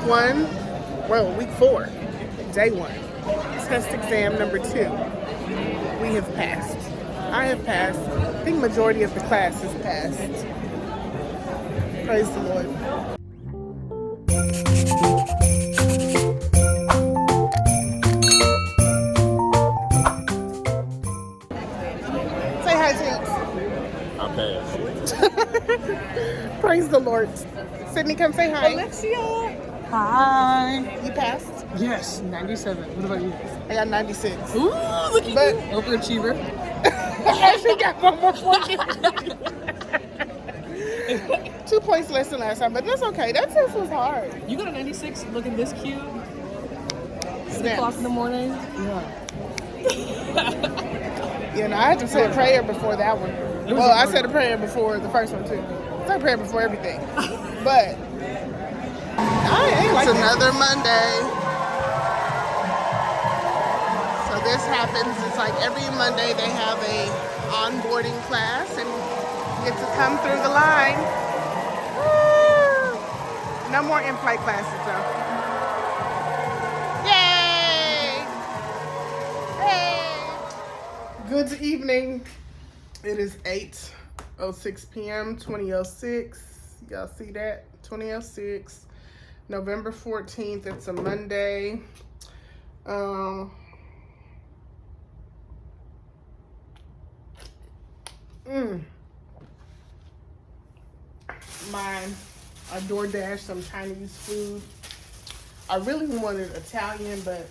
1, well, week 4, day 1, test exam number 2. We have passed. I have passed. I think majority of the class has passed. Praise the Lord. Say hi, James. I passed. Praise the Lord. Sydney, come say hi. Alexia. Hi. You passed? Yes, 97. What about you? I got 96. Ooh, look at But you. Overachiever. I actually got 1 more point. 2 points less than last time, but that's okay. That test was hard. You got a 96 looking this cute. 6 Snaps. o'clock in the morning. You know, I had to say a prayer before that one. Well, I said a prayer before the first one, too. I said a prayer before everything. But it's another Monday. So this happens. It's like every Monday they have a onboarding class and you get to come through the line. Woo! No more in-flight classes, though. Yay! Hey! Good evening. It is 8:06 p.m. 2006. Y'all see that? 2006. November 14th. It's a Monday. I DoorDash some Chinese food. I really wanted Italian, but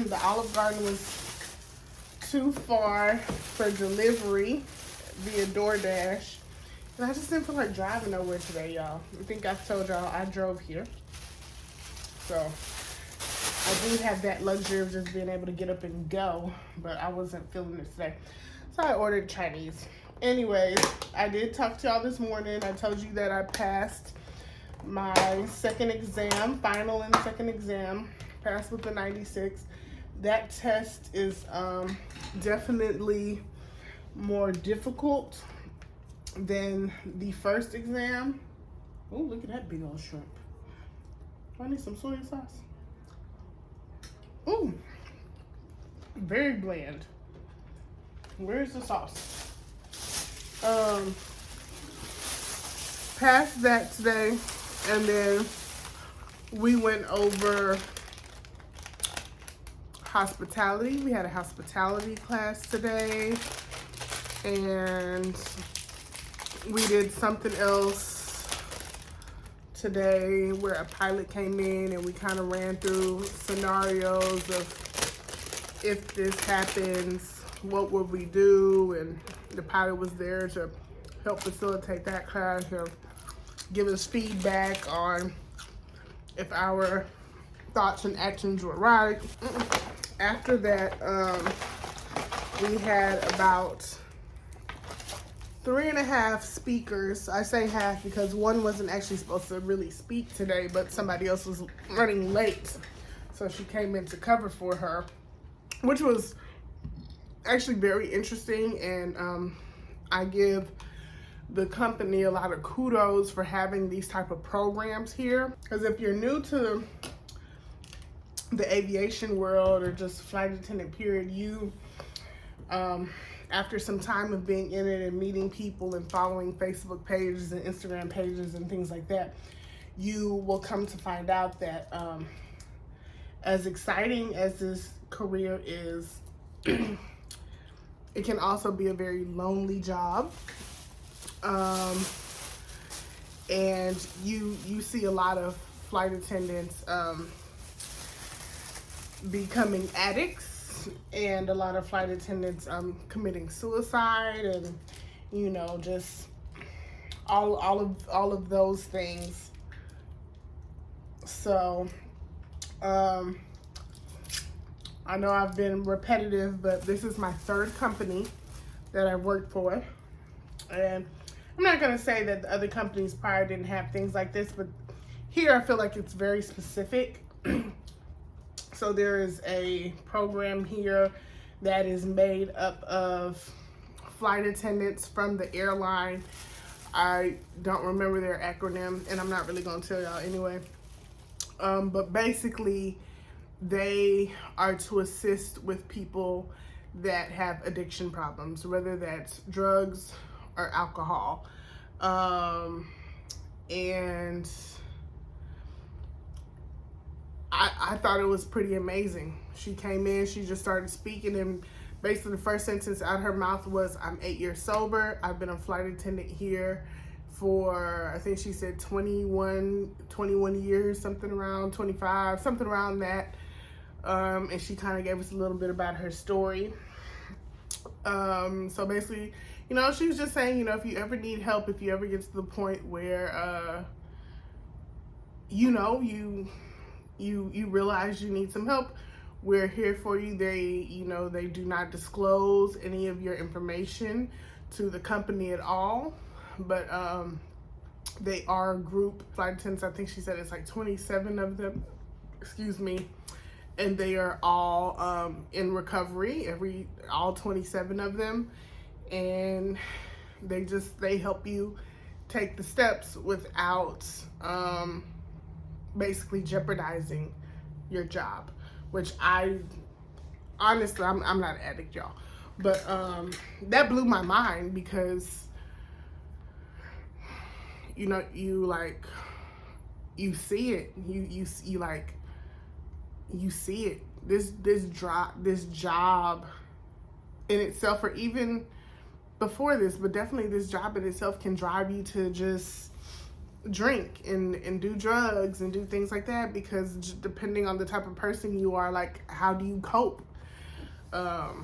the Olive Garden was too far for delivery via DoorDash. And I just didn't feel like driving nowhere today, y'all. I think I told y'all I drove here. So I do have that luxury of just being able to get up and go, but I wasn't feeling it today. So I ordered Chinese. Anyways, I did talk to y'all this morning. I told you that I passed my second exam, final and second exam, passed with a 96. That test is definitely more difficult than the first exam. Oh, look at that big old shrimp. Do I need some soy sauce? Ooh, very bland. Where's the sauce? Passed that today, and then we went over hospitality. We had a hospitality class today, and we did something else today where a pilot came in and we kind of ran through scenarios of if this happens, what would we do? And the pilot was there to help facilitate that class, to give us feedback on if our thoughts and actions were right. After that, we had about 3.5 speakers. I say half because one wasn't actually supposed to really speak today, but somebody else was running late. So she came in to cover for her, which was actually very interesting. And I give the company a lot of kudos for having these type of programs here. Because if you're new to the aviation world or just flight attendant period, you after some time of being in it and meeting people and following Facebook pages and Instagram pages and things like that, you will come to find out that as exciting as this career is, it can also be a very lonely job. And you see a lot of flight attendants becoming addicts, and a lot of flight attendants committing suicide, and you know, just all of those things. So I know I've been repetitive, but this is my 3rd company that I've worked for, and I'm not gonna say that the other companies prior didn't have things like this, but here I feel like it's very specific. So there is a program here that is made up of flight attendants from the airline I don't remember their acronym, and I'm not really going to tell y'all anyway. But basically, they are to assist with people that have addiction problems, whether that's drugs or alcohol. And I thought it was pretty amazing. She came in, she just started speaking, and basically the first sentence out of her mouth was, I'm 8 years sober. I've been a flight attendant here for, I think she said 21 years, something around 25, something around that. And she kind of gave us a little bit about her story. So basically, you know, she was just saying, you know, if you ever need help, if you ever get to the point where, you know, you realize you need some help, we're here for you. They, you know, they do not disclose any of your information to the company at all, but they are group flight attendants. I think she said it's like 27 of them, excuse me, and they are all in recovery, all 27 of them, and they help you take the steps without basically jeopardizing your job, which I honestly, I'm not an addict, y'all, but that blew my mind because, you know, you see it, you see it, this job in itself, or even before this, but definitely this job in itself can drive you to just drink and do drugs and do things like that, because depending on the type of person you are, like, how do you cope? So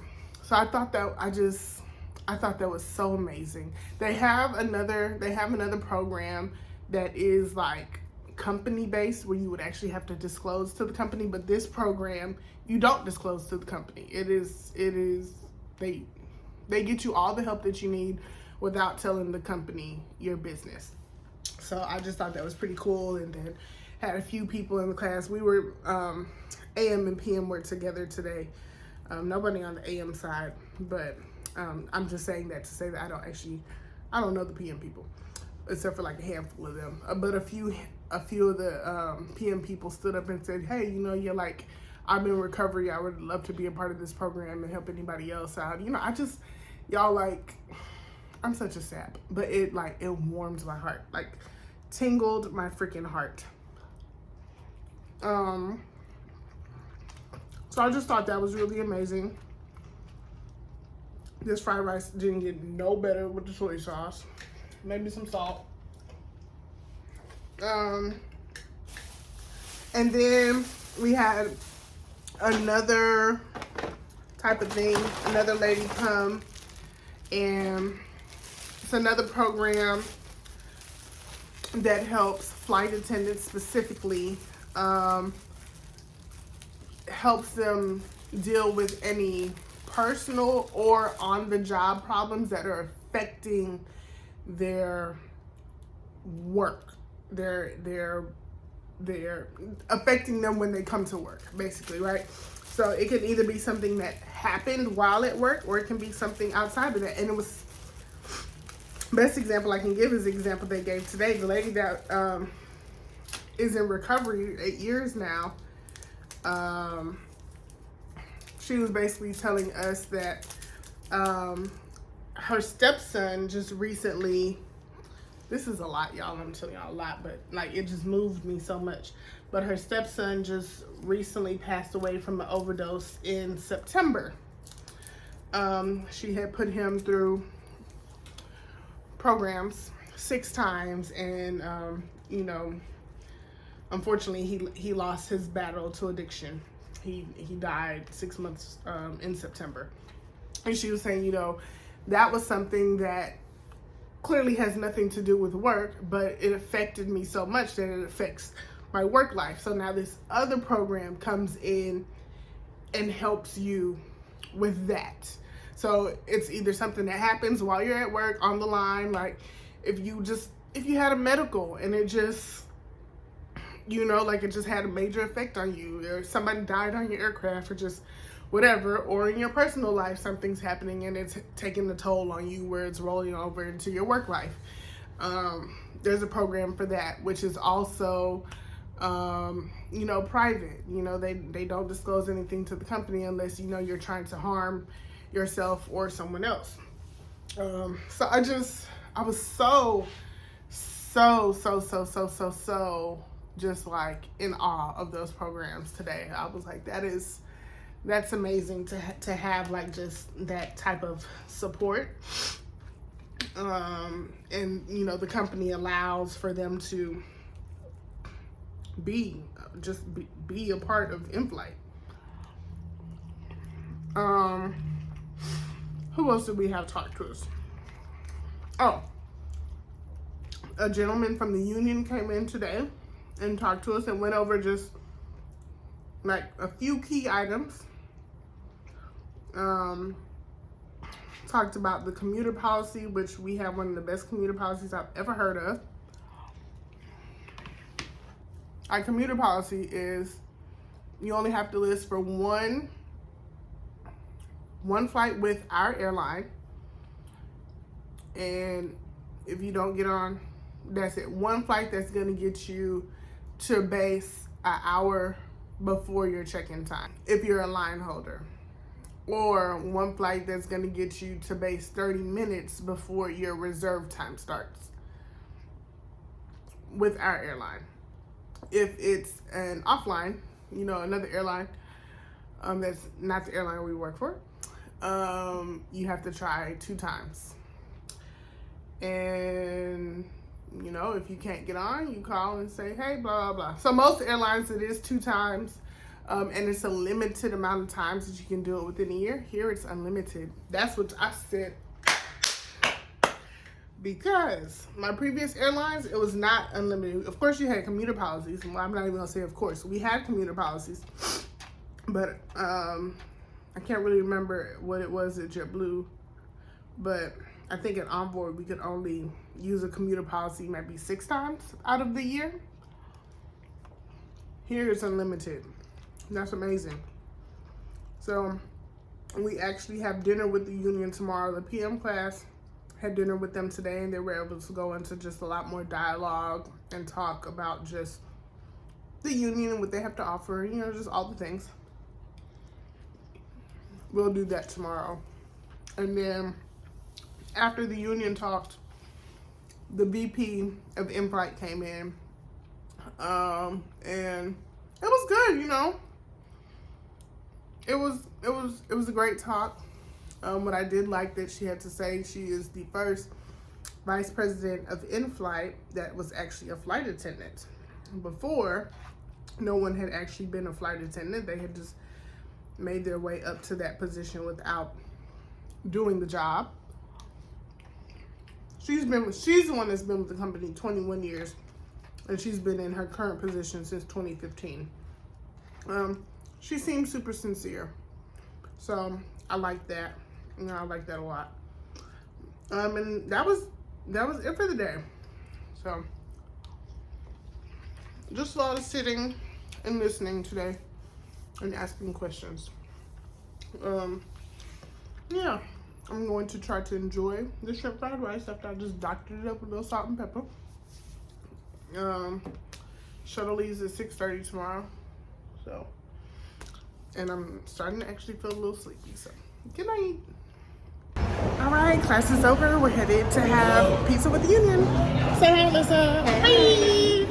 I thought that was so amazing. They have another program that is like company based, where you would actually have to disclose to the company, but this program you don't disclose to the company. It is they get you all the help that you need without telling the company your business. So I just thought that was pretty cool. And then had a few people in the class. We were AM and PM were together today. Nobody on the AM side, but I'm just saying that to say that I don't know the PM people, except for like a handful of them. But a few of the PM people stood up and said, hey, you know, you're like, I'm in recovery. I would love to be a part of this program and help anybody else out. You know, y'all, like, I'm such a sap, but it warms my heart, like tingled my freaking heart. So I just thought that was really amazing. This fried rice didn't get no better with the soy sauce. Maybe some salt. And then we had another type of thing, another lady come, and it's another program that helps flight attendants specifically, helps them deal with any personal or on-the-job problems that are affecting their work. They're affecting them when they come to work, basically, right? So it can either be something that happened while at work, or it can be something outside of that. And it was, best example I can give is the example they gave today. The lady that is in recovery 8 years now, she was basically telling us that her stepson just recently, this is a lot, y'all, I'm telling y'all a lot, but like, it just moved me so much. But her stepson just recently passed away from an overdose in September. She had put him through programs 6 times, and you know, unfortunately he lost his battle to addiction. He died 6 months in September. And she was saying, you know, that was something that clearly has nothing to do with work, but it affected me so much that it affects my work life. So now this other program comes in and helps you with that. So it's either something that happens while you're at work on the line, like if you had a medical and it just, you know, like it just had a major effect on you, or somebody died on your aircraft, or just whatever, or in your personal life something's happening and it's taking the toll on you where it's rolling over into your work life. There's a program for that, which is also, private. They don't disclose anything to the company unless you're trying to harm yourself or someone else. So I was so just like in awe of those programs today. I was like, that's amazing to have like just that type of support. And the company allows for them to be a part of in-flight. Who else did we have talk to us? Oh, a gentleman from the union came in today and talked to us and went over just like a few key items. Talked about the commuter policy, which we have one of the best commuter policies I've ever heard of. Our commuter policy is you only have to list for one flight with our airline, and if you don't get on, that's it. One flight that's going to get you to base an hour before your check-in time if you're a line holder, or one flight that's going to get you to base 30 minutes before your reserve time starts with our airline. If it's an offline, another airline that's not the airline we work for, you have to try 2 times. And if you can't get on, you call and say, hey, blah, blah, blah. So most airlines, it is 2 times. And it's a limited amount of times that you can do it within a year. Here, it's unlimited. That's what I said. Because my previous airlines, it was not unlimited. Of course, you had commuter policies. Well, I'm not even going to say of course. We had commuter policies. But I can't really remember what it was at JetBlue. But I think at Onboard, we could only use a commuter policy maybe 6 times out of the year. Here, it's unlimited. That's amazing. So we actually have dinner with the union tomorrow. The PM class had dinner with them today, and they were able to go into just a lot more dialogue and talk about just the union and what they have to offer, just all the things. We'll do that tomorrow. And then after the union talked, the VP of in-flight came in, and it was good, It was a great talk. What I did like that she had to say, she is the first vice president of in-flight that was actually a flight attendant. Before, no one had actually been a flight attendant. They had just made their way up to that position without doing the job. She's the one that's been with the company 21 years, and she's been in her current position since 2015. She seems super sincere, so I like that. I like that a lot. And that was it for the day. So just a lot of sitting and listening today and asking questions. Yeah, I'm going to try to enjoy the shrimp fried rice after I just doctored it up with a little salt and pepper. Shuttle leaves at 6:30 tomorrow, so. And I'm starting to actually feel a little sleepy, so good night. All right, class is over. We're headed to have pizza with the union. Say hi, Alyssa. Hi.